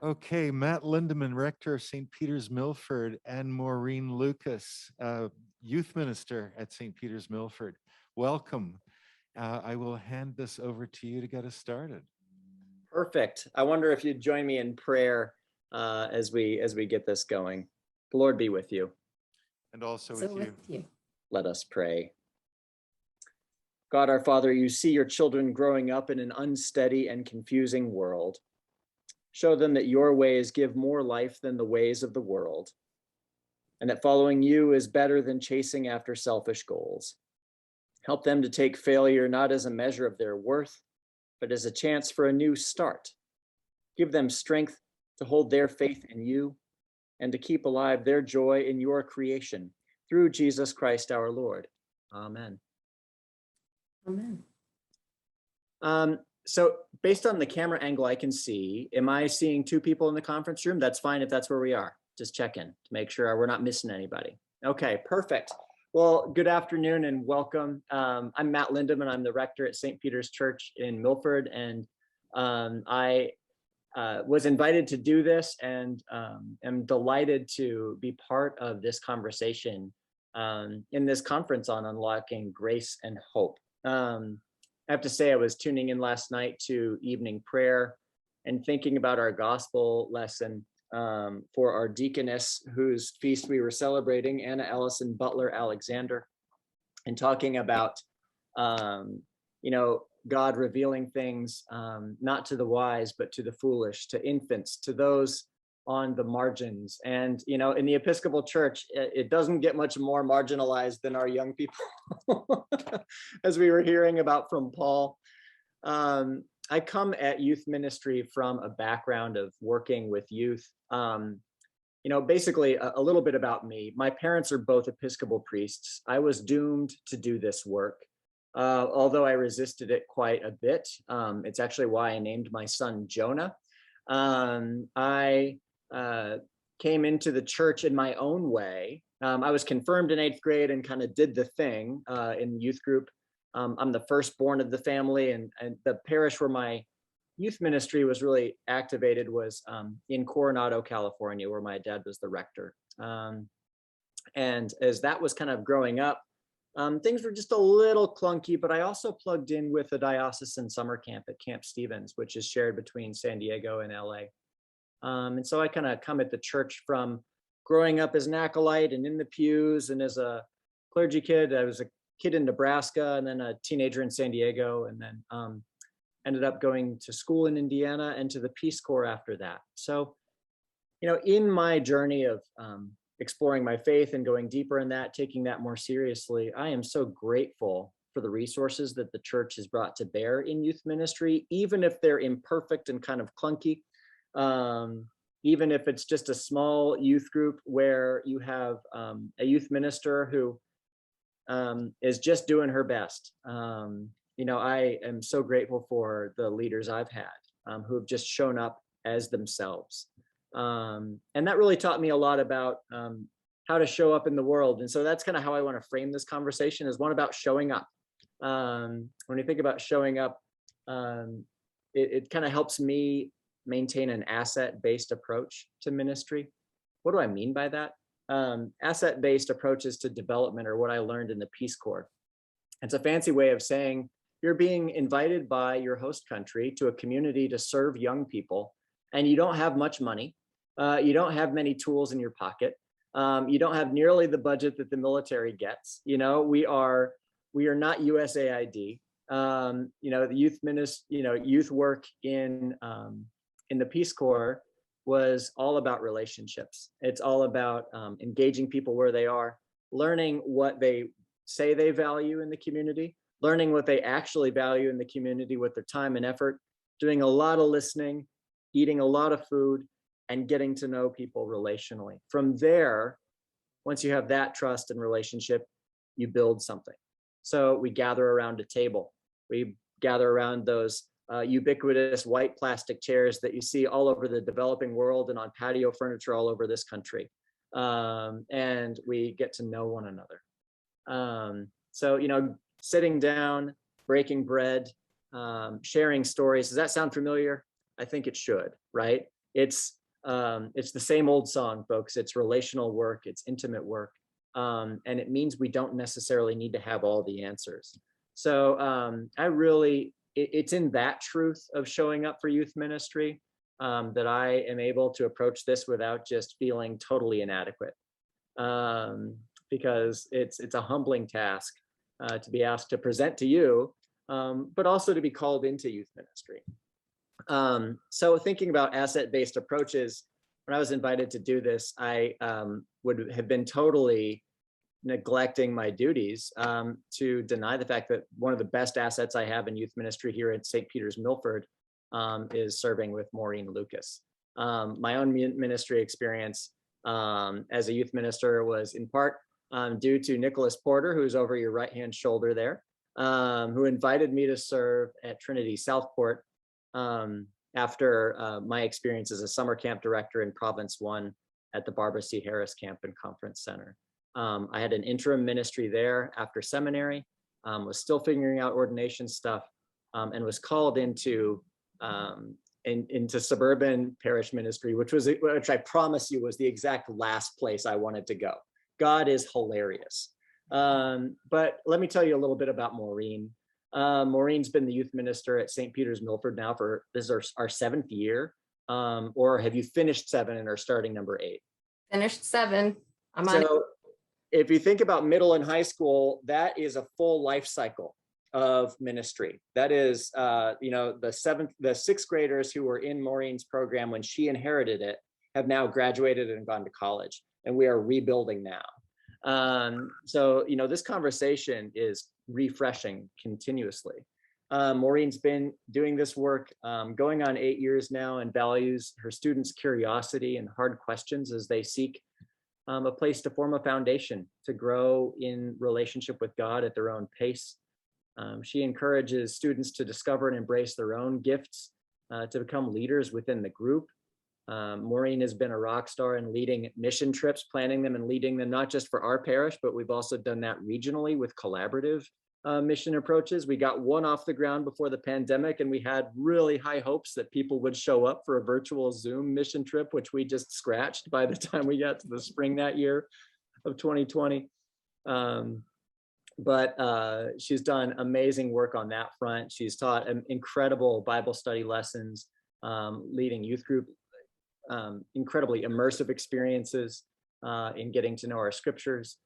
Okay, Matt Lindeman, rector of St. Peter's Milford, and Maureen Lucas, youth minister at St. Peter's Milford. Welcome. I will hand this over to you to get us started. Perfect. I wonder if you'd join me in prayer as we get this going. The Lord be with you. And also with you. Let us pray. God our Father, you see your children growing up in an unsteady and confusing world. Show them that your ways give more life than the ways of the world, and that following you is better than chasing after selfish goals. Help them to take failure not as a measure of their worth, but as a chance for a new start. Give them strength to hold their faith in you and to keep alive their joy in your creation through Jesus Christ our Lord. Amen. Amen. So based on the camera angle I can see, am I seeing two people in the conference room? That's fine if that's where we are. Just check in to make sure we're not missing anybody. Okay, perfect. Well, good afternoon and welcome. I'm Matt Lindeman. I'm the rector at St. Peter's Church in Milford, and I was invited to do this and am delighted to be part of this conversation in this conference on unlocking grace and hope. I have to say, I was tuning in last night to evening prayer and thinking about our gospel lesson for our deaconess whose feast we were celebrating, Anna Ellison Butler Alexander, and talking about, God revealing things not to the wise, but to the foolish, to infants, to those on the margins. And, in the Episcopal Church, it doesn't get much more marginalized than our young people, as we were hearing about from Paul. I come at youth ministry from a background of working with youth. Basically a little bit about me. My parents are both Episcopal priests. I was doomed to do this work, although I resisted it quite a bit. It's actually why I named my son Jonah. I came into the church in my own way. I was confirmed in 8th grade and kind of did the thing in youth group. I'm the firstborn of the family, and the parish where my youth ministry was really activated was in Coronado, California, where my dad was the rector. And as that was kind of growing up, things were just a little clunky, but I also plugged in with a diocesan summer camp at Camp Stevens, which is shared between San Diego and LA. And so I kind of come at the church from growing up as an acolyte and in the pews, and as a clergy kid. I was a kid in Nebraska and then a teenager in San Diego, and then ended up going to school in Indiana and to the Peace Corps after that. So, in my journey of exploring my faith and going deeper in that, taking that more seriously, I am so grateful for the resources that the church has brought to bear in youth ministry, even if they're imperfect and kind of clunky. Even if it's just a small youth group where you have a youth minister who is just doing her best. I am so grateful for the leaders I've had who have just shown up as themselves. And that really taught me a lot about how to show up in the world. And so that's kind of how I want to frame this conversation, is one about showing up. When you think about showing up, it kind of helps me maintain an asset-based approach to ministry. What do I mean by that? Asset-based approaches to development are what I learned in the Peace Corps. It's a fancy way of saying you're being invited by your host country to a community to serve young people, and you don't have much money. You don't have many tools in your pocket. You don't have nearly the budget that the military gets. We are not USAID. The youth work in the Peace Corps was all about relationships. It's all about engaging people where they are, learning what they say they value in the community, learning what they actually value in the community with their time and effort, doing a lot of listening, eating a lot of food, and getting to know people relationally. From there, once you have that trust and relationship, you build something. So we gather around a table. We gather around those ubiquitous white plastic chairs that you see all over the developing world and on patio furniture all over this country. And we get to know one another. So, sitting down, breaking bread, sharing stories. Does that sound familiar? I think it should, right? it's the same old song, folks. It's relational work, it's intimate work, and it means we don't necessarily need to have all the answers. So it's in that truth of showing up for youth ministry that I am able to approach this without just feeling totally inadequate, because it's a humbling task to be asked to present to you, but also to be called into youth ministry. So thinking about asset-based approaches, when I was invited to do this, I would have been totally neglecting my duties to deny the fact that one of the best assets I have in youth ministry here at St. Peter's Milford is serving with Maureen Lucas. My own ministry experience as a youth minister was in part due to Nicholas Porter, who's over your right-hand shoulder there, who invited me to serve at Trinity Southport after my experience as a summer camp director in Province 1 at the Barbara C. Harris Camp and Conference Center. I had an interim ministry there after seminary, was still figuring out ordination stuff, and was called into suburban parish ministry, which I promise you was the exact last place I wanted to go. God is hilarious. But let me tell you a little bit about Maureen. Maureen's been the youth minister at St. Peter's Milford now this is our 7th year, or have you finished 7 and are starting number 8? Finished 7. I'm on. So if you think about middle and high school, that is a full life cycle of ministry. That is, the 6th graders who were in Maureen's program when she inherited it have now graduated and gone to college, and we are rebuilding now. So, this conversation is refreshing continuously. Maureen's been doing this work going on 8 years now, and values her students' curiosity and hard questions as they seek a place to form a foundation to grow in relationship with God at their own pace. She encourages students to discover and embrace their own gifts, to become leaders within the group. Maureen has been a rock star in leading mission trips, planning them and leading them, not just for our parish, but we've also done that regionally with collaborative mission approaches. We got one off the ground before the pandemic, and we had really high hopes that people would show up for a virtual Zoom mission trip, which we just scratched by the time we got to the spring that year of 2020. But she's done amazing work on that front. She's taught incredible Bible study lessons, leading youth group, incredibly immersive experiences in getting to know our scriptures.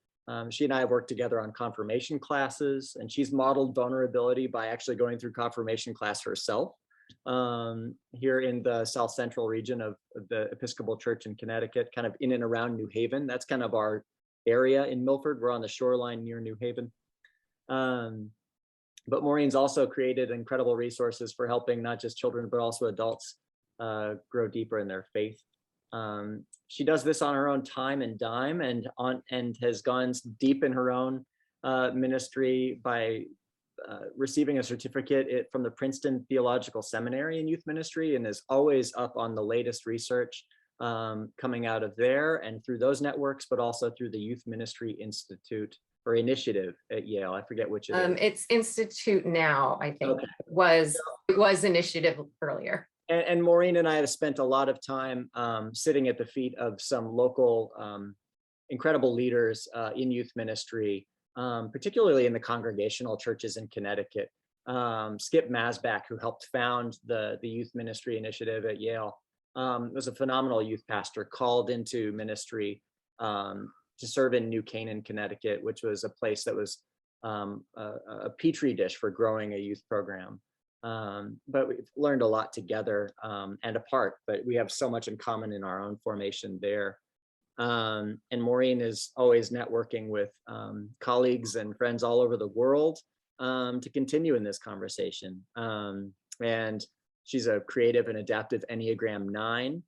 She and I have worked together on confirmation classes, and she's modeled vulnerability by actually going through confirmation class herself here in the South Central region of the Episcopal Church in Connecticut, kind of in and around New Haven. That's kind of our area in Milford. We're on the shoreline near New Haven. But Maureen's also created incredible resources for helping not just children, but also adults grow deeper in their faith. She does this on her own time and dime, and has gone deep in her own ministry by receiving a certificate from the Princeton Theological Seminary in youth ministry, and is always up on the latest research coming out of there and through those networks, but also through the Youth Ministry Institute or Initiative at Yale. I forget which it is. It's Institute now, I think. Okay. It was Initiative earlier. And Maureen and I have spent a lot of time sitting at the feet of some local incredible leaders in youth ministry, particularly in the congregational churches in Connecticut. Skip Masback, who helped found the Youth Ministry Initiative at Yale, was a phenomenal youth pastor called into ministry to serve in New Canaan, Connecticut, which was a place that was a petri dish for growing a youth program. But we've learned a lot together and apart, but we have so much in common in our own formation there. And Maureen is always networking with colleagues and friends all over the world to continue in this conversation. And she's a creative and adaptive Enneagram 9,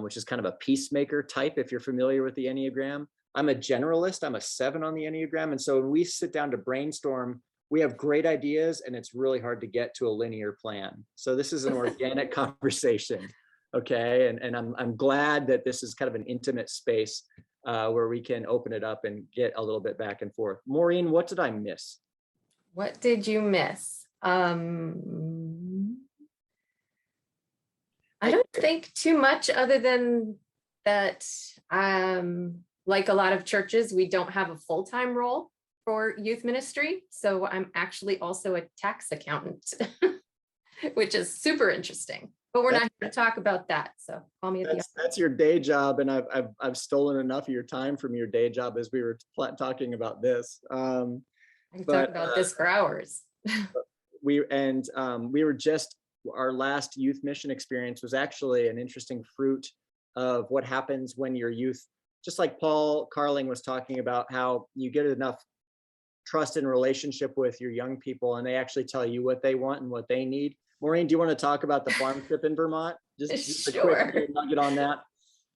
which is kind of a peacemaker type, if you're familiar with the Enneagram. I'm a generalist, I'm a 7 on the Enneagram. And so when we sit down to brainstorm, we have great ideas, and it's really hard to get to a linear plan. So this is an organic conversation, okay? And I'm glad that this is kind of an intimate space where we can open it up and get a little bit back and forth. Maureen, what did I miss? What did you miss? I don't think too much other than that, like a lot of churches, we don't have a full-time role for youth ministry. So I'm actually also a tax accountant, which is super interesting. But we're not here to talk about that. So call me at the That's your day job, and I've stolen enough of your time from your day job as we were talking about this. I can talk about this for hours. We were just, our last youth mission experience was actually an interesting fruit of what happens when your youth, just like Paul Carling was talking about, how you get enough trust and relationship with your young people and they actually tell you what they want and what they need. Maureen, do you want to talk about the farm trip in Vermont? Just a quick nugget on that.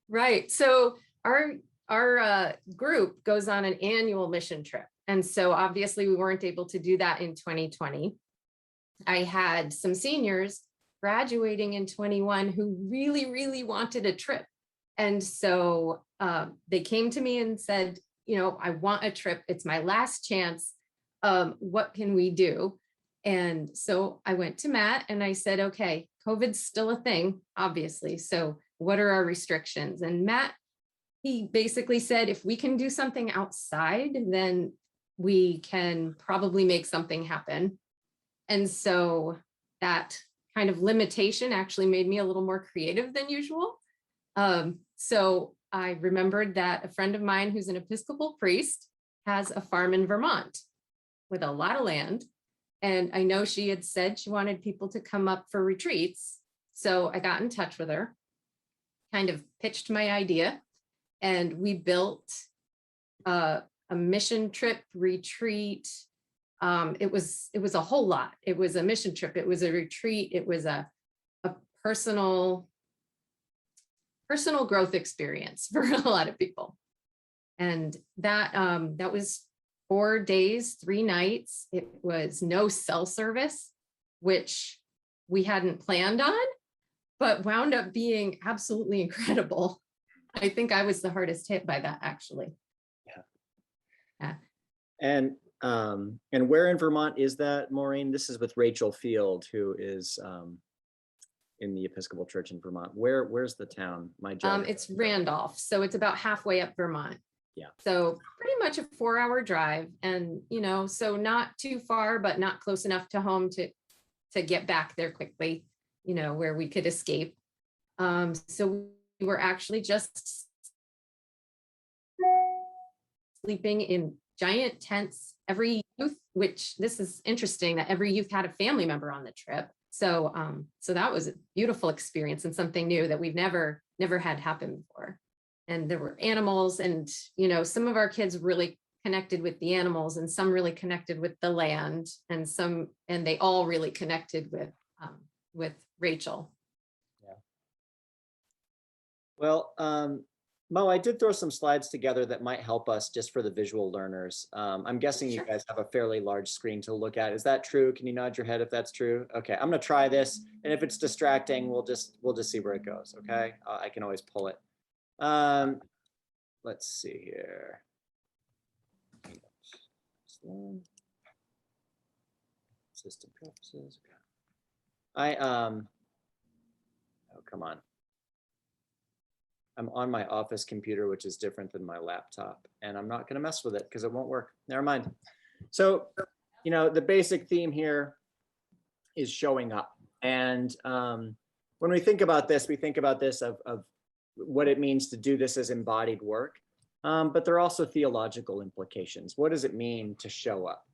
Right. So our group goes on an annual mission trip. And so obviously we weren't able to do that in 2020. I had some seniors graduating in 21 who really, really wanted a trip. And so they came to me and said, you know, I want a trip. It's my last chance. What can we do? And so I went to Matt and I said, okay, COVID's still a thing, obviously. So what are our restrictions? And Matt, he basically said, if we can do something outside, then we can probably make something happen. And so that kind of limitation actually made me a little more creative than usual. So I remembered that a friend of mine who's an Episcopal priest has a farm in Vermont with a lot of land. And I know she had said she wanted people to come up for retreats. So I got in touch with her, kind of pitched my idea, and we built a mission trip retreat. It was a whole lot. It was a mission trip. It was a retreat. It was a personal growth experience for a lot of people. And that was 4 days, 3 nights. It was no cell service, which we hadn't planned on, but wound up being absolutely incredible. I think I was the hardest hit by that, actually. Yeah. And where in Vermont is that, Maureen? This is with Rachel Field, who is in the Episcopal Church in Vermont. Where's the town? It's Randolph, so it's about halfway up Vermont. Yeah. So pretty much a 4-hour drive, and so not too far, but not close enough to home to get back there quickly, where we could escape. So we were actually just sleeping in giant tents. Every youth, which this is interesting, that every youth had a family member on the trip. So that was a beautiful experience and something new that we've never had happen before. And there were animals, and some of our kids really connected with the animals, and some really connected with the land, and they all really connected with Rachel. Yeah. Well, Mo, I did throw some slides together that might help us just for the visual learners. I'm guessing Sure. You guys have a fairly large screen to look at. Is that true? Can you nod your head if that's true? Okay, I'm gonna try this, and if it's distracting, we'll just see where it goes. Okay, I can always pull it. Let's see here. System preferences. Okay. Oh, come on. I'm on my office computer, which is different than my laptop, and I'm not going to mess with it because it won't work. Never mind. So, the basic theme here is showing up. And when we think about this, we think about this of what it means to do this as embodied work. But there are also theological implications. What does it mean to show up?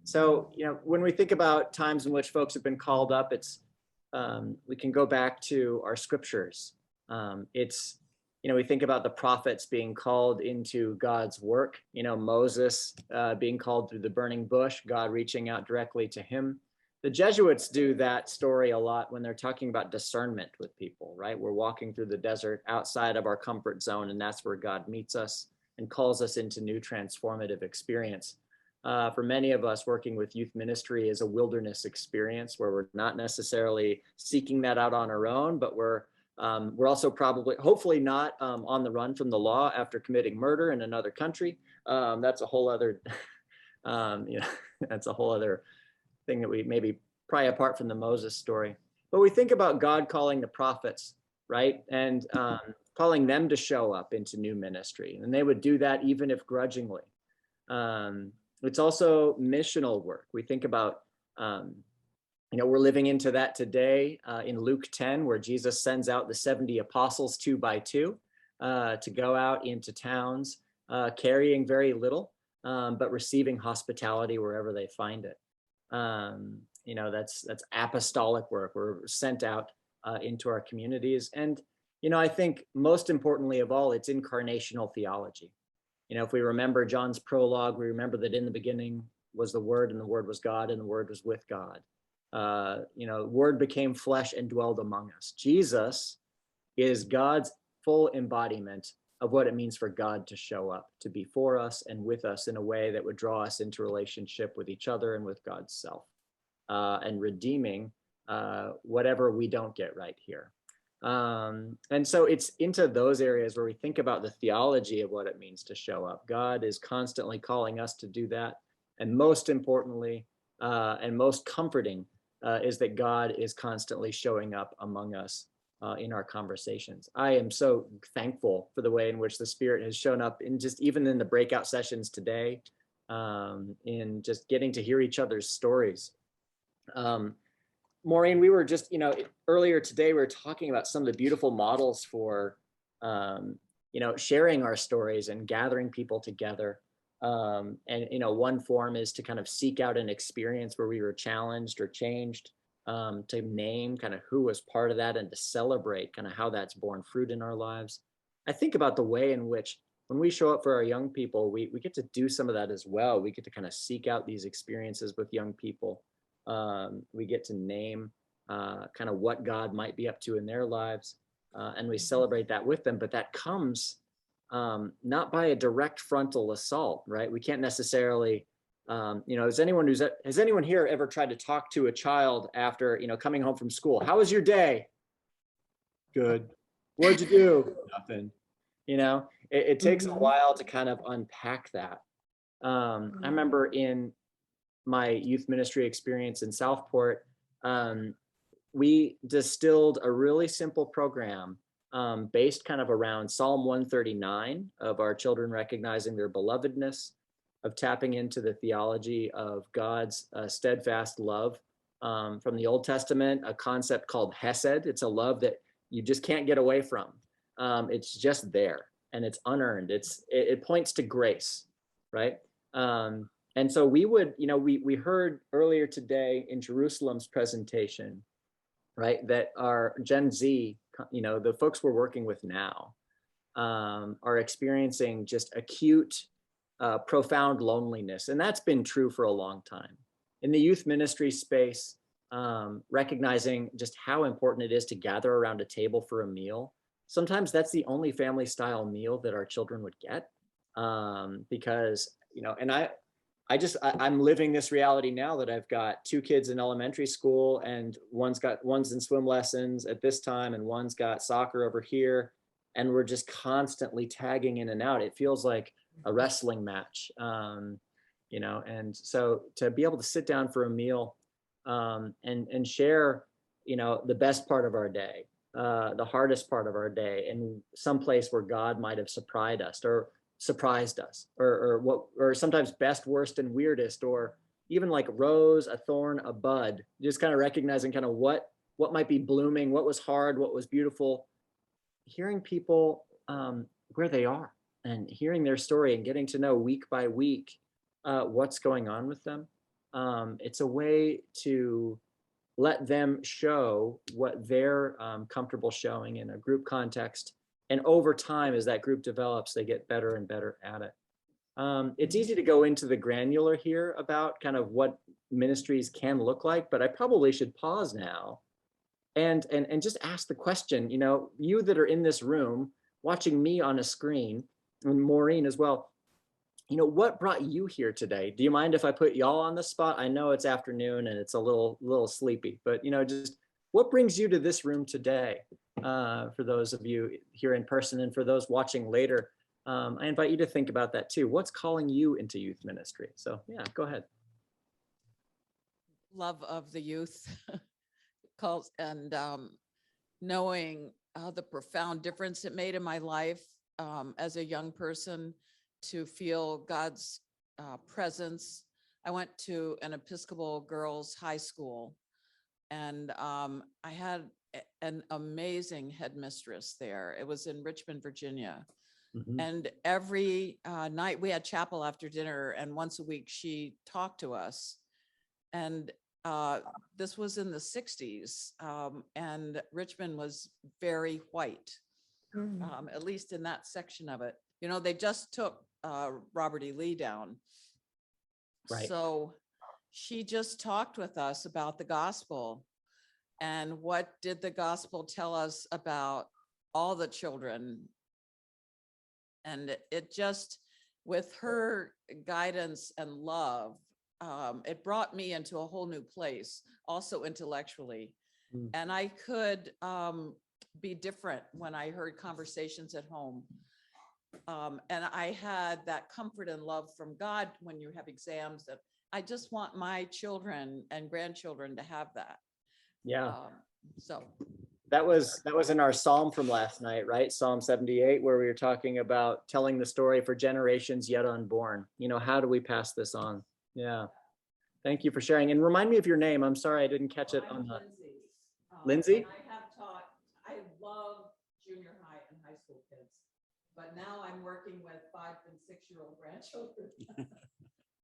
So, when we think about times in which folks have been called up, we can go back to our scriptures. We think about the prophets being called into God's work, Moses being called through the burning bush, God reaching out directly to him. The Jesuits do that story a lot when they're talking about discernment with people, right? We're walking through the desert outside of our comfort zone, and that's where God meets us and calls us into new transformative experience. For many of us, working with youth ministry is a wilderness experience where we're not necessarily seeking that out on our own, but we're also hopefully not on the run from the law after committing murder in another country. That's a whole other, that's a whole other thing that we maybe probably apart from the Moses story. But we think about God calling the prophets, right? And calling them to show up into new ministry. And they would do that even if grudgingly. It's also missional work. We think about, we're living into that today in Luke 10, where Jesus sends out the 70 apostles 2 by 2 to go out into towns, carrying very little, but receiving hospitality wherever they find it. That's apostolic work. We're sent out into our communities. And, I think most importantly of all, it's incarnational theology. If we remember John's prologue, we remember that in the beginning was the Word, and the Word was God, and the Word was with God. Word became flesh and dwelled among us. Jesus is God's full embodiment of what it means for God to show up, to be for us and with us in a way that would draw us into relationship with each other and with God's self, and redeeming whatever we don't get right here. And so it's into those areas where we think about the theology of what it means to show up. God is constantly calling us to do that. And most importantly, and most comforting, is that God is constantly showing up among us in our conversations. I am so thankful for the way in which the Spirit has shown up in just even in the breakout sessions today, in just getting to hear each other's stories. Maureen, we were just, earlier today, we were talking about some of the beautiful models for, sharing our stories and gathering people together. And, one form is to kind of seek out an experience where we were challenged or changed, to name kind of who was part of that and to celebrate kind of how that's borne fruit in our lives. I think about the way in which when we show up for our young people, we get to do some of that as well. We get to kind of seek out these experiences with young people. We get to name kind of what God might be up to in their lives, and we celebrate that with them. But that comes not by a direct frontal assault, right? We can't necessarily, has anyone here ever tried to talk to a child after, coming home from school? How was your day? Good. What'd you do? Nothing. It takes a while to kind of unpack that. I remember in my youth ministry experience in Southport, we distilled a really simple program based kind of around Psalm 139 of our children recognizing their belovedness, of tapping into the theology of God's steadfast love from the Old Testament, a concept called Hesed. It's a love that you just can't get away from. It's just there and it's unearned. It points to grace, right? And so we would, we heard earlier today in Jerusalem's presentation, right, that our Gen Z, the folks we're working with now, are experiencing just acute, profound loneliness. And that's been true for a long time. In the youth ministry space, recognizing just how important it is to gather around a table for a meal. Sometimes that's the only family style meal that our children would get, because, and I'm living this reality now that I've got 2 kids in elementary school, and one's in swim lessons at this time and one's got soccer over here. And we're just constantly tagging in and out. It feels like a wrestling match, and so to be able to sit down for a meal and share, the best part of our day, the hardest part of our day, and some place where God might have surprised us, or sometimes best, worst, and weirdest, or even like rose, a thorn, a bud, just kind of recognizing kind of what might be blooming, what was hard, what was beautiful, hearing people where they are and hearing their story and getting to know week by week what's going on with them. It's a way to let them show what they're comfortable showing in a group context. And over time, as that group develops, they get better and better at it. It's easy to go into the granular here about kind of what ministries can look like, but I probably should pause now and just ask the question, you that are in this room watching me on a screen, and Maureen as well, what brought you here today? Do you mind if I put y'all on the spot? I know it's afternoon and it's a little sleepy, but just what brings you to this room today? For those of you here in person and for those watching later, I invite you to think about that too. What's calling you into youth ministry? So yeah, go ahead. love of the youth calls and knowing the profound difference it made in my life as a young person to feel God's presence. I went to an Episcopal girls' high school, and I had an amazing headmistress there. It was in Richmond, Virginia. Mhm. And every night we had chapel after dinner, and once a week she talked to us. And this was in the 60s, and Richmond was very white, at least in that section of it. You know, they just took Robert E. Lee down. Right. So she just talked with us about the gospel and what did the gospel tell us about all the children. And it just, with her guidance and love, it brought me into a whole new place, also intellectually. Mm. And I could be different when I heard conversations at home. And I had that comfort and love from God when you have exams, that I just want my children and grandchildren to have that. Yeah. So That was in our Psalm from last night, right? Psalm 78, where we were talking about telling the story for generations yet unborn. You know, how do we pass this on? Yeah. Thank you for sharing. And remind me of your name. I'm sorry, I didn't catch it I'm on the. Lindsay. Lindsay? And I have taught, I love junior high and high school kids, but now I'm working with 5 and 6-year-old grandchildren.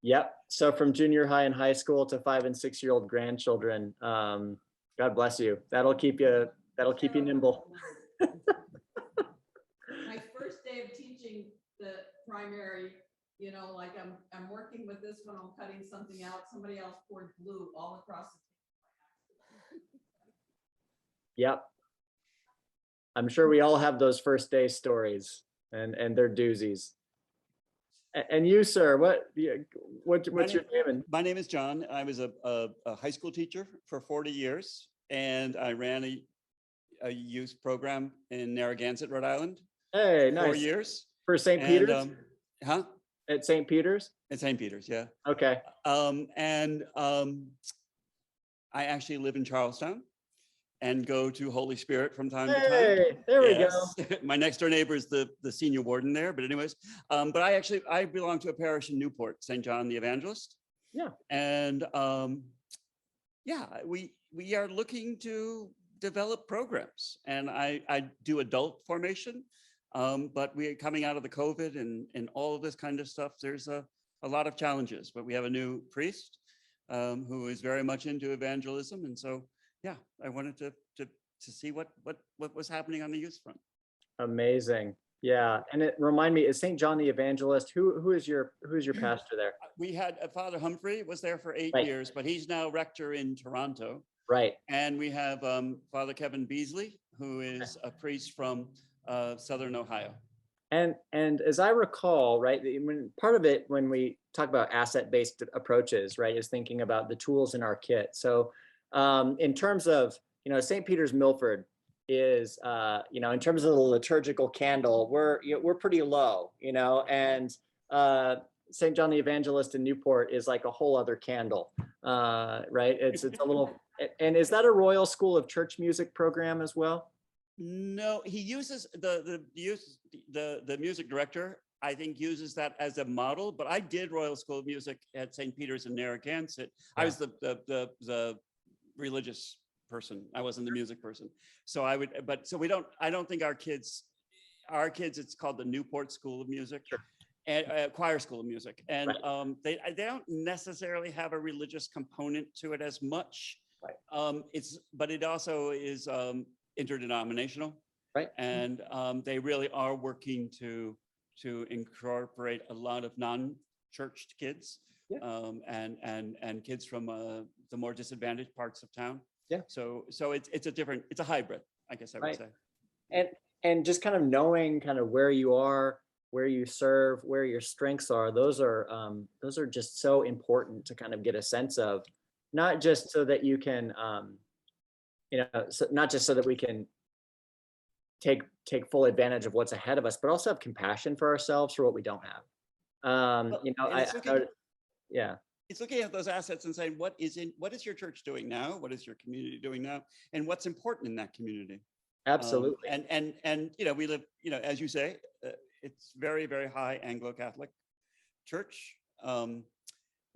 Yep. So from junior high and high school to 5 and 6-year-old grandchildren. God bless you. That'll keep you nimble. My first day of teaching the primary, you know, like I'm working with this one, I'm cutting something out, somebody else poured glue all across the table. Yep. I'm sure we all have those first day stories, and they're doozies. And you, sir, what's your name? My name is John. I was a high school teacher for 40 years, and I ran a youth program in Narragansett, Rhode Island. Hey, for nice. 4 years. For St. Peter's? Huh? At St. Peter's? At St. Peter's, yeah. Okay. I actually live in Charlestown and go to Holy Spirit from time to time. Hey, there we go. My next door neighbor is the senior warden there, but anyways, but I belong to a parish in Newport, St. John the Evangelist. Yeah. And yeah, we are looking to develop programs, and I do adult formation, but we are coming out of the COVID and all of this kind of stuff. There's a lot of challenges, but we have a new priest who is very much into evangelism, and so yeah, I wanted to see what was happening on the youth front. Amazing. Yeah, and it remind me, is St. John the Evangelist? Who is your pastor there? We had Father Humphrey was there for 8 Right. years, but he's now rector in Toronto. Right. And we have Father Kevin Beasley, who is a priest from Southern Ohio. And as I recall, right, part of it when we talk about asset-based approaches, right, is thinking about the tools in our kit. So in terms of, St. Peter's Milford is, in terms of the liturgical candle, we're pretty low, and St. John the Evangelist in Newport is like a whole other candle, right? It's a little, and is that a Royal School of Church Music program as well? No, he uses the music director, I think, uses that as a model, but I did Royal School of Music at St. Peter's in Narragansett. Yeah. I was the religious person. I wasn't the music person. So I don't think our kids, it's called the Newport School of Music. Sure. And choir school of music, and right. They don't necessarily have a religious component to it as much. Right. But it also is interdenominational, right? And they really are working to incorporate a lot of non-churched kids, yeah. And kids from the more disadvantaged parts of town. Yeah. So it's a hybrid, I guess I would say. And just kind of knowing kind of where you are, where you serve, where your strengths are, those are just so important to kind of get a sense of, not just so that you can, not just so that we can take full advantage of what's ahead of us, but also have compassion for ourselves for what we don't have. Yeah. it's looking at those assets and saying, what is your church doing now? What is your community doing now? And what's important in that community? Absolutely. And we live, as you say, it's very, very high Anglo-Catholic church.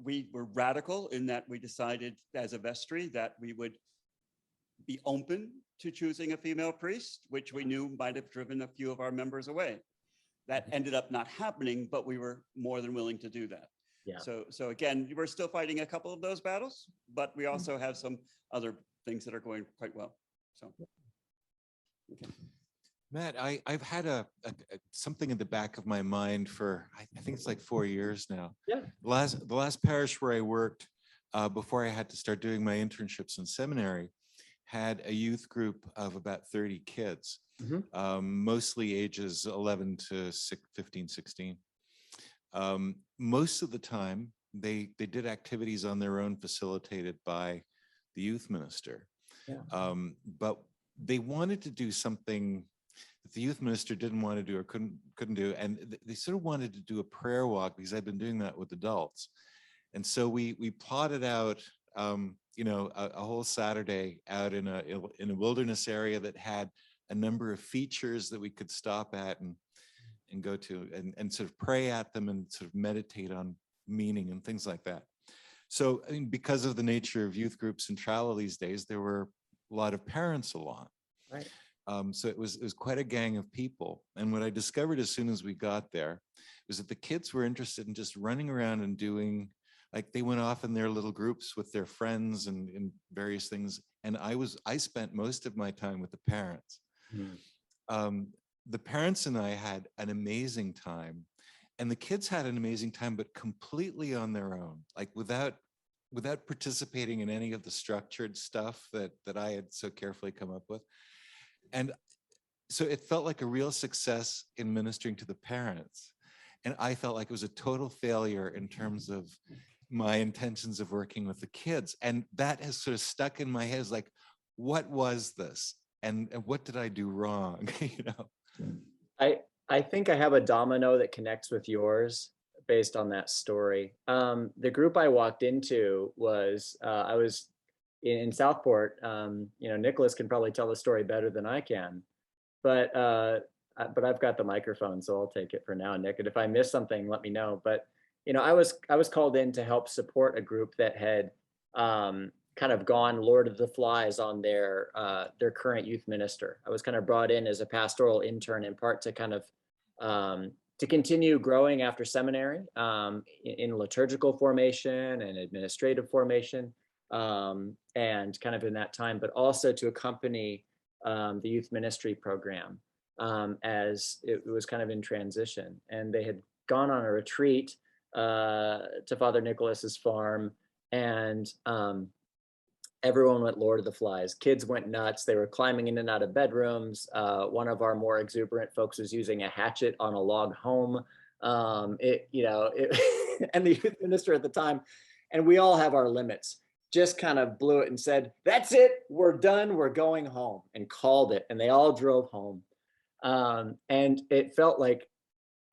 We were radical in that we decided as a vestry that we would be open to choosing a female priest, which we knew might have driven a few of our members away. That ended up not happening, but we were more than willing to do that. Yeah. So again, we're still fighting a couple of those battles, but we also have some other things that are going quite well. So, okay. Matt, I've had something in the back of my mind for, I think it's like 4 years now. Yeah. The last parish where I worked before I had to start doing my internships in seminary had a youth group of about 30 kids, mostly ages 11 to 15, 16. Most of the time, they did activities on their own facilitated by the youth minister. Yeah. But they wanted to do something that the youth minister didn't want to do or couldn't do. And they sort of wanted to do a prayer walk because I'd been doing that with adults. And so we plotted out, a whole Saturday out in a wilderness area that had a number of features that we could stop at and go to and sort of pray at them and sort of meditate on meaning and things like that. So, I mean, because of the nature of youth groups and travel these days, there were a lot of parents along. Right. So it was quite a gang of people. And what I discovered as soon as we got there was that the kids were interested in just running around and doing, like they went off in their little groups with their friends and various things. And I spent most of my time with the parents. The parents and I had an amazing time, and the kids had an amazing time, but completely on their own, like without participating in any of the structured stuff that I had so carefully come up with. And so it felt like a real success in ministering to the parents. And I felt like it was a total failure in terms of my intentions of working with the kids. And that has sort of stuck in my head as like, what was this? And what did I do wrong? I think I have a domino that connects with yours based on that story. The group I walked into was, I was in Southport. Nicholas can probably tell the story better than I can, but I've got the microphone, so I'll take it for now, Nick. And if I miss something, let me know. But I was called in to help support a group that had kind of gone Lord of the Flies on their current youth minister. I was kind of brought in as a pastoral intern, in part to kind of to continue growing after seminary in liturgical formation and administrative formation, and kind of in that time, but also to accompany the youth ministry program as it was kind of in transition. And they had gone on a retreat to Father Nicholas's farm, and everyone went Lord of the Flies. Kids went nuts. They were climbing in and out of bedrooms. One of our more exuberant folks was using a hatchet on a log home. And the youth minister at the time, and we all have our limits, just kind of blew it and said, "That's it, we're done, we're going home," and called it. And they all drove home. And it felt like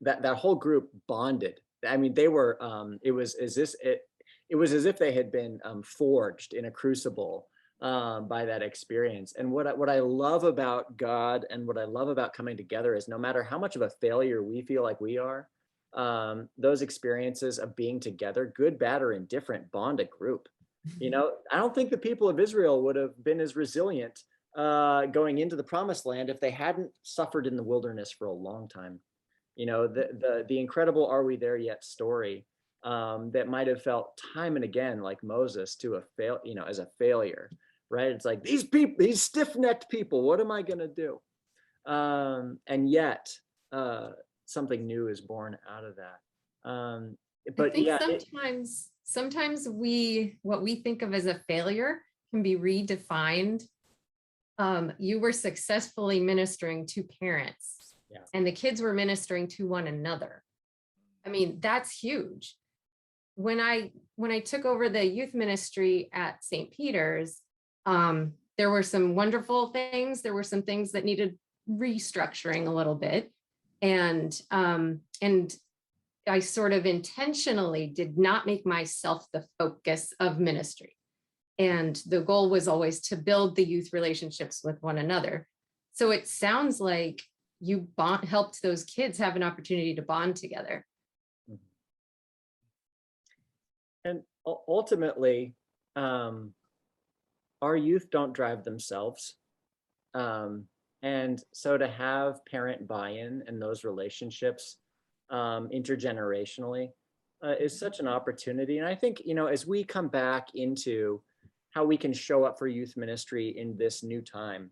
that whole group bonded. I mean, they were, it was as if they had been forged in a crucible by that experience. And what I love about God and what I love about coming together is no matter how much of a failure we feel like we are, those experiences of being together, good, bad, or indifferent, bond a group. I don't think the people of Israel would have been as resilient going into the promised land if they hadn't suffered in the wilderness for a long time. The incredible "Are we there yet" story that might have felt time and again like Moses to as a failure, right? It's like these stiff-necked people, what am I going to do? And yet something new is born out of that. But I think yeah, sometimes what we think of as a failure can be redefined. You were successfully ministering to parents, and the kids were ministering to one another. I mean, that's huge. When I took over the youth ministry at St. Peter's, there were some wonderful things. There were some things that needed restructuring a little bit, and I sort of intentionally did not make myself the focus of ministry. And the goal was always to build the youth relationships with one another. So it sounds like you helped those kids have an opportunity to bond together. And ultimately, our youth don't drive themselves. And so to have parent buy-in in those relationships intergenerationally is such an opportunity. And I think, as we come back into how we can show up for youth ministry in this new time,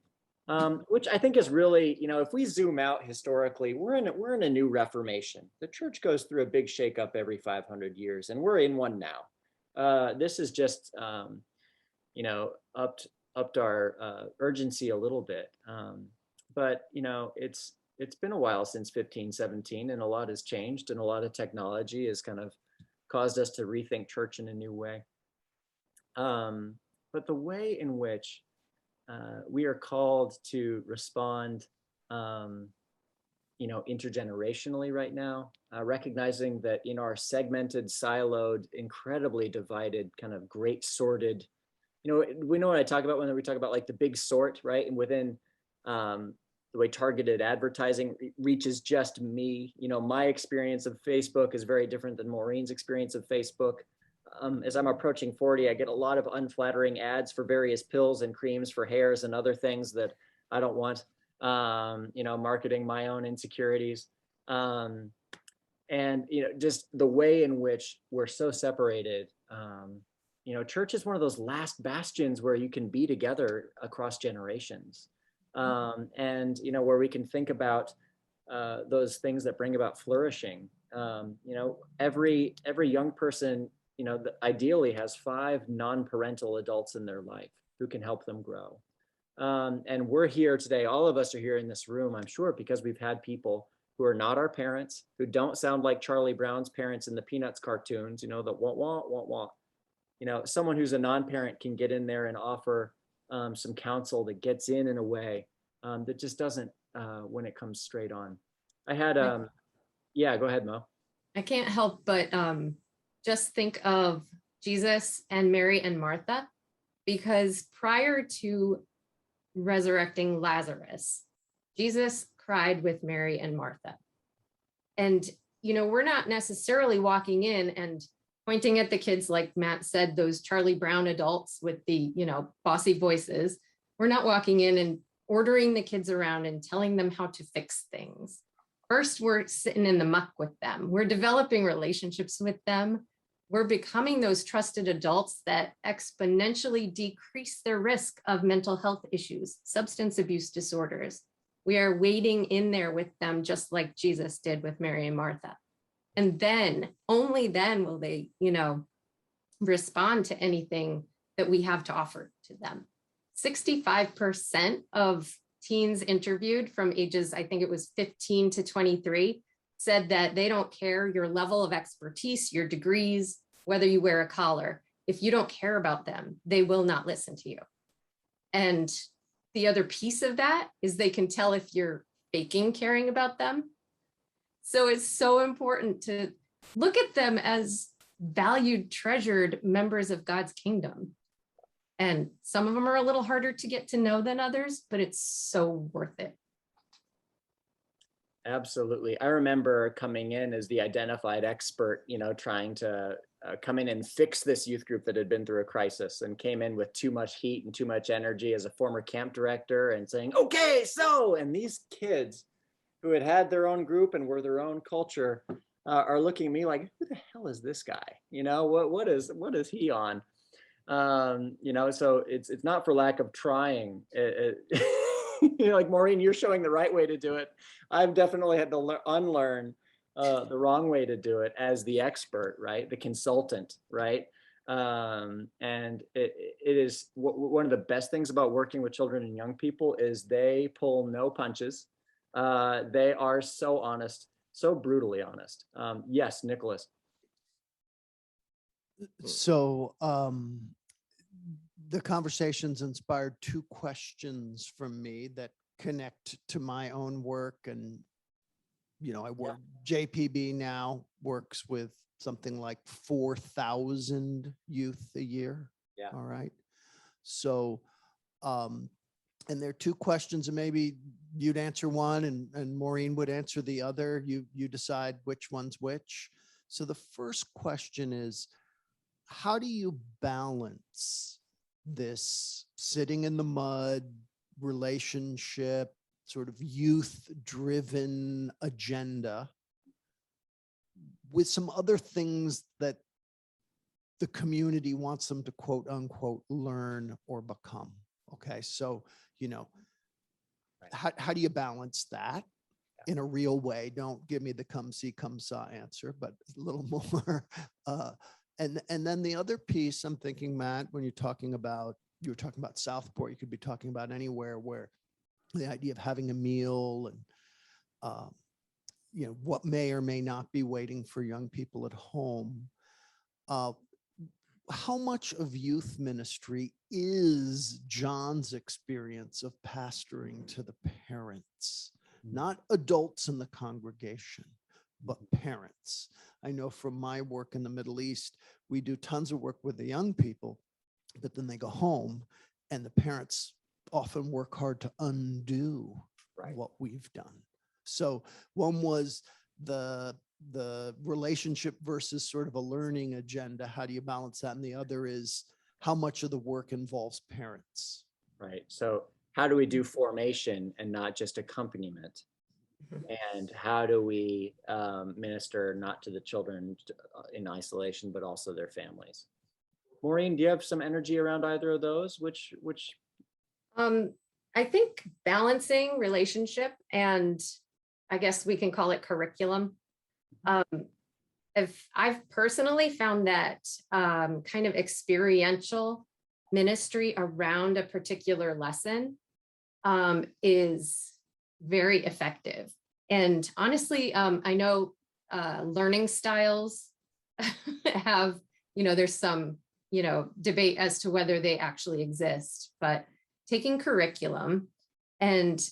which I think is really, if we zoom out historically, we're in a new reformation. The church goes through a big shakeup every 500 years, and we're in one now. This is just, upped our urgency a little bit. But it's been a while since 1517, and a lot has changed, and a lot of technology has kind of caused us to rethink church in a new way. But the way in which we are called to respond, intergenerationally right now, recognizing that in our segmented, siloed, incredibly divided, kind of great sorted, we know what I talk about when we talk about like the big sort, right? And within the way targeted advertising reaches just me, my experience of Facebook is very different than Maureen's experience of Facebook. As I'm approaching 40, I get a lot of unflattering ads for various pills and creams for hairs and other things that I don't want, marketing my own insecurities. And, just the way in which we're so separated. Church is one of those last bastions where you can be together across generations. And, where we can think about those things that bring about flourishing. Every young person, ideally has 5 non-parental adults in their life who can help them grow. And we're here today, all of us are here in this room, I'm sure, because we've had people who are not our parents, who don't sound like Charlie Brown's parents in the Peanuts cartoons, that want. Someone who's a non-parent can get in there and offer some counsel that gets in a way that just doesn't when it comes straight on. I had, yeah, go ahead, Mo. I can't help but just think of Jesus and Mary and Martha, because prior to resurrecting Lazarus, Jesus cried with Mary and Martha. And, we're not necessarily walking in and pointing at the kids, like Matt said, those Charlie Brown adults with the, bossy voices. We're not walking in and ordering the kids around and telling them how to fix things. First, we're sitting in the muck with them. We're developing relationships with them. We're becoming those trusted adults that exponentially decrease their risk of mental health issues, substance abuse disorders. We are wading in there with them, just like Jesus did with Mary and Martha. And then, only then will they, respond to anything that we have to offer to them. 65% of teens interviewed from ages, I think it was 15 to 23, said that they don't care your level of expertise, your degrees, whether you wear a collar. If you don't care about them, they will not listen to you. And the other piece of that is they can tell if you're faking caring about them. So it's so important to look at them as valued, treasured members of God's kingdom. And some of them are a little harder to get to know than others, but it's so worth it. Absolutely. I remember coming in as the identified expert, trying to come in and fix this youth group that had been through a crisis, and came in with too much heat and too much energy as a former camp director, and saying, okay, so, and these kids who had their own group and were their own culture are looking at me like, who the hell is this guy? What is he on? So it's not for lack of trying. Like Maureen, you're showing the right way to do it. I've definitely had to unlearn the wrong way to do it as the expert, right? The consultant, right? And it is one of the best things about working with children and young people is they pull no punches. They are so honest, so brutally honest. Yes, Nicholas. So the conversations inspired 2 questions from me that connect to my own work and I work, JPB now works with something like 4,000 youth a year. Yeah. All right. So, and there are two questions, and maybe you'd answer one and Maureen would answer the other. You decide which one's which. So the first question is, how do you balance this sitting in the mud relationship, sort of youth-driven agenda with some other things that the community wants them to quote unquote learn or become? Okay, so, how do you balance that in a real way? Don't give me the come see, come saw answer, but a little more. And then the other piece I'm thinking, Matt, when you were talking about Southport, you could be talking about anywhere where the idea of having a meal and, what may or may not be waiting for young people at home. How much of youth ministry is John's experience of pastoring to the parents, not adults in the congregation, but parents? I know from my work in the Middle East, we do tons of work with the young people, but then they go home and the parents often work hard to undo what we've done. So one was the relationship versus sort of a learning agenda. How do you balance that? And the other is how much of the work involves parents? Right. So how do we do formation and not just accompaniment? And how do we minister not to the children in isolation, but also their families? Maureen, do you have some energy around either of those? Which? I think balancing relationship and I guess we can call it curriculum. If I've personally found that kind of experiential ministry around a particular lesson is very effective. And honestly, I know learning styles have, there's some, debate as to whether they actually exist, but taking curriculum and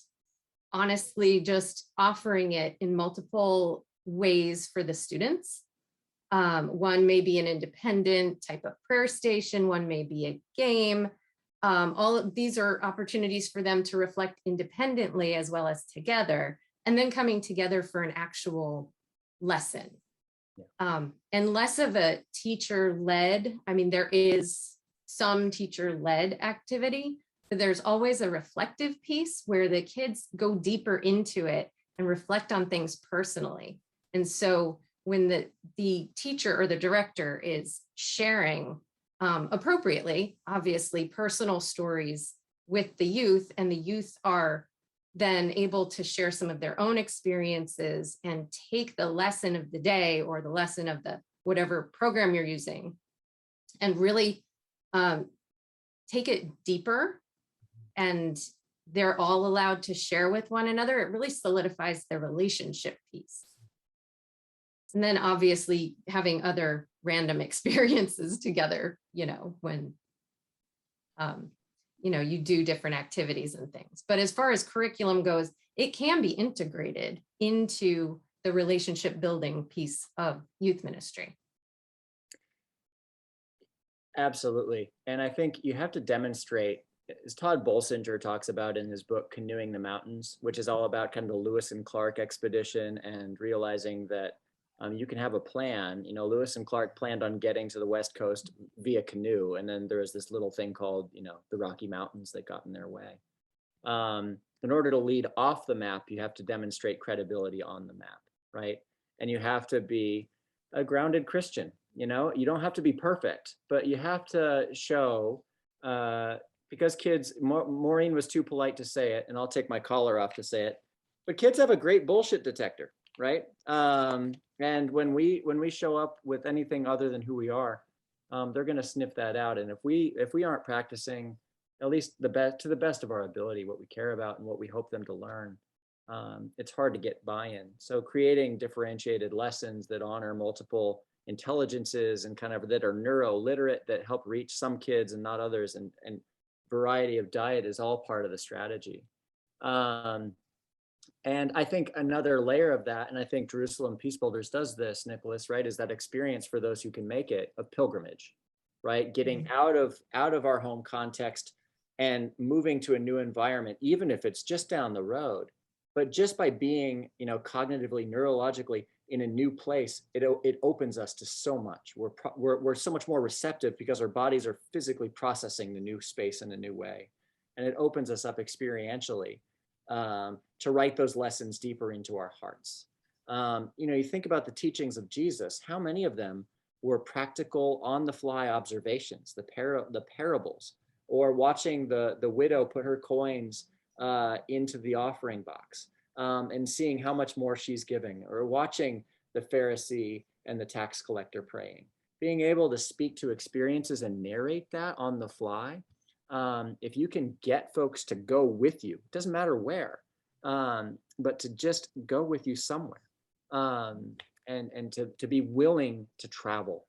honestly just offering it in multiple ways for the students. One may be an independent type of prayer station, one may be a game. All of these are opportunities for them to reflect independently as well as together, and then coming together for an actual lesson. And less of a teacher-led, there is some teacher-led activity, but there's always a reflective piece where the kids go deeper into it and reflect on things personally. And so when the teacher or the director is sharing appropriately, obviously, personal stories with the youth, and the youth are then able to share some of their own experiences and take the lesson of the day or the lesson of the whatever program you're using and really take it deeper, and they're all allowed to share with one another. It really solidifies their relationship piece. And then obviously having other random experiences together, when, you do different activities and things. But as far as curriculum goes, it can be integrated into the relationship building piece of youth ministry. Absolutely. And I think you have to demonstrate, as Todd Bolsinger talks about in his book, Canoeing the Mountains, which is all about kind of the Lewis and Clark expedition and realizing that you can have a plan. Lewis and Clark planned on getting to the West Coast via canoe. And then there was this little thing called, the Rocky Mountains that got in their way. In order to lead off the map, you have to demonstrate credibility on the map, right? And you have to be a grounded Christian. You don't have to be perfect, but you have to show, because kids, Maureen was too polite to say it, and I'll take my collar off to say it, but kids have a great bullshit detector, right? And when we show up with anything other than who we are, they're going to sniff that out. And if we aren't practicing, at least to the best of our ability, what we care about and what we hope them to learn, it's hard to get buy-in. So creating differentiated lessons that honor multiple intelligences and kind of that are neuro-literate, that help reach some kids and not others, and variety of diet is all part of the strategy. And I think another layer of that, and I think Jerusalem Peace Builders does this, Nicholas, right, is that experience for those who can make it, a pilgrimage, right? Getting out of our home context and moving to a new environment, even if it's just down the road. But just by being, cognitively, neurologically in a new place, it opens us to so much. We're so much more receptive because our bodies are physically processing the new space in a new way. And it opens us up experientially to write those lessons deeper into our hearts. You think about the teachings of Jesus, how many of them were practical on-the-fly observations, the parables, or watching the widow put her coins into the offering box and seeing how much more she's giving, or watching the Pharisee and the tax collector praying. Being able to speak to experiences and narrate that on the fly. If you can get folks to go with you, it doesn't matter where, but to just go with you somewhere, and to be willing to travel,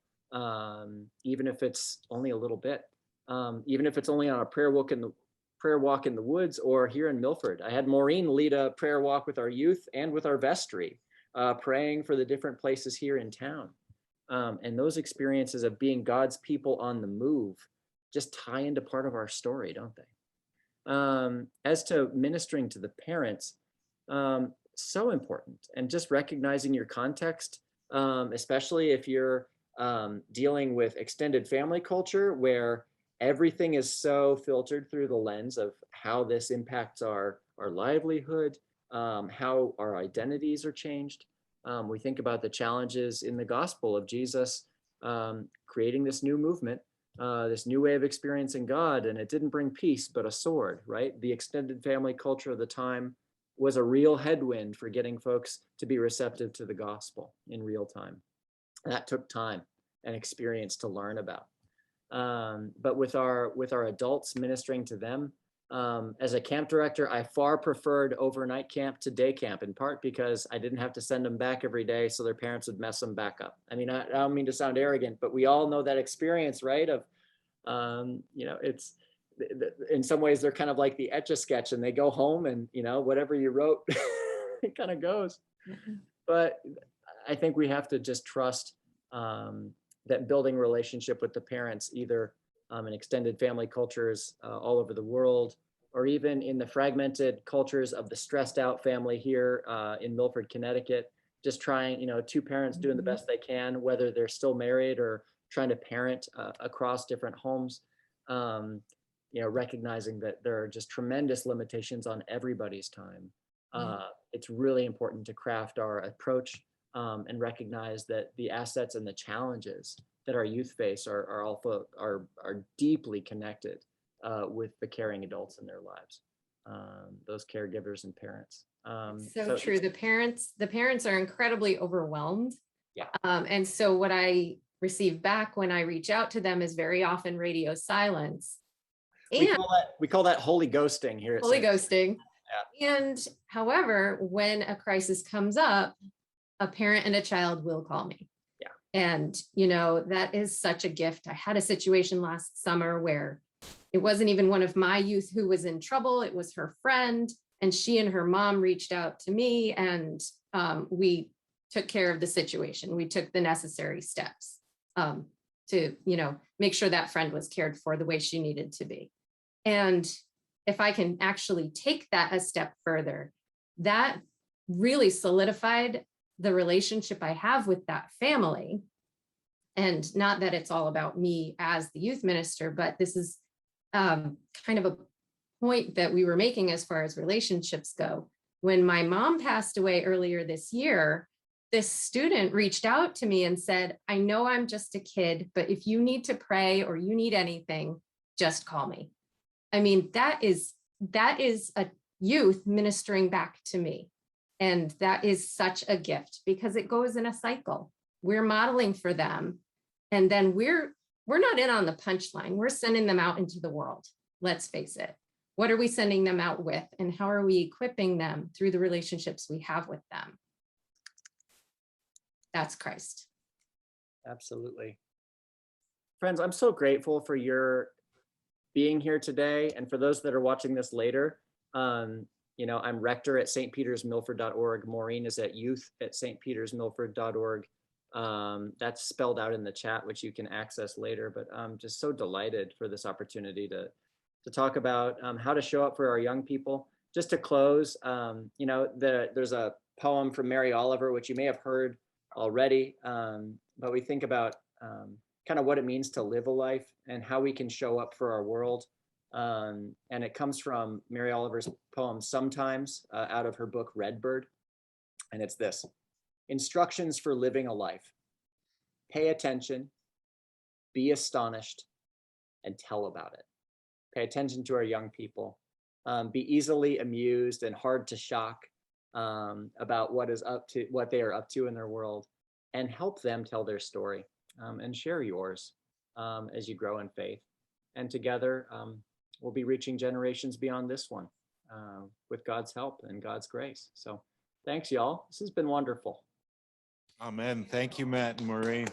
even if it's only a little bit, even if it's only on a prayer walk in the woods, or here in Milford. I had Maureen lead a prayer walk with our youth and with our vestry, praying for the different places here in town. And those experiences of being God's people on the move just tie into part of our story, don't they? As to ministering to the parents, so important. And just recognizing your context, especially if you're dealing with extended family culture, where everything is so filtered through the lens of how this impacts our livelihood, how our identities are changed. We think about the challenges in the gospel of Jesus creating this new movement, this new way of experiencing God, and it didn't bring peace, but a sword, right? The extended family culture of the time was a real headwind for getting folks to be receptive to the gospel in real time. That took time and experience to learn about. But with our adults, ministering to them, as a camp director, I far preferred overnight camp to day camp, in part because I didn't have to send them back every day so their parents would mess them back up. I mean, I don't mean to sound arrogant, but we all know that experience, right? Of, it's, in some ways they're kind of like the Etch-a-Sketch, and they go home and, whatever you wrote, it kind of goes. But I think we have to just trust that building relationship with the parents, either in extended family cultures all over the world, or even in the fragmented cultures of the stressed out family here in Milford, Connecticut, just trying, two parents doing the best they can, whether they're still married or trying to parent across different homes, recognizing that there are just tremendous limitations on everybody's time. It's really important to craft our approach and recognize that the assets and the challenges that our youth face are deeply connected with the caring adults in their lives, those caregivers and parents. So true. The parents are incredibly overwhelmed. Yeah. And so what I receive back when I reach out to them is very often radio silence. We call that holy ghosting here. Holy ghosting. Yeah. And however, when a crisis comes up, a parent and a child will call me. Yeah. And, that is such a gift. I had a situation last summer where it wasn't even one of my youth who was in trouble. It was her friend, and she and her mom reached out to me, and we took care of the situation. We took the necessary steps to, make sure that friend was cared for the way she needed to be. And if I can actually take that a step further, that really solidified the relationship I have with that family. And not that it's all about me as the youth minister, but this is kind of a point that we were making as far as relationships go. When my mom passed away earlier this year, this student reached out to me and said, I know I'm just a kid, but if you need to pray or you need anything, just call me. I mean, that is a youth ministering back to me. And that is such a gift, because it goes in a cycle. We're modeling for them. And then we're not in on the punchline. We're sending them out into the world. Let's face it. What are we sending them out with? And how are we equipping them through the relationships we have with them? That's Christ. Absolutely. Friends, I'm so grateful for your being here today. And for those that are watching this later, I'm rector at stpetersmilford.org. Maureen is at youth at stpetersmilford.org. That's spelled out in the chat, which you can access later, but I'm just so delighted for this opportunity to talk about how to show up for our young people. Just to close, there's a poem from Mary Oliver, which you may have heard already, but we think about kind of what it means to live a life and how we can show up for our world. And it comes from Mary Oliver's poem, Sometimes, out of her book, Redbird. And it's this: instructions for living a life. Pay attention, be astonished, and tell about it. Pay attention to our young people. Be easily amused and hard to shock about what they are up to in their world, and help them tell their story and share yours as you grow in faith. And together, we'll be reaching generations beyond this one with God's help and God's grace. So thanks, y'all. This has been wonderful. Amen. Thank you, Matt and Maureen.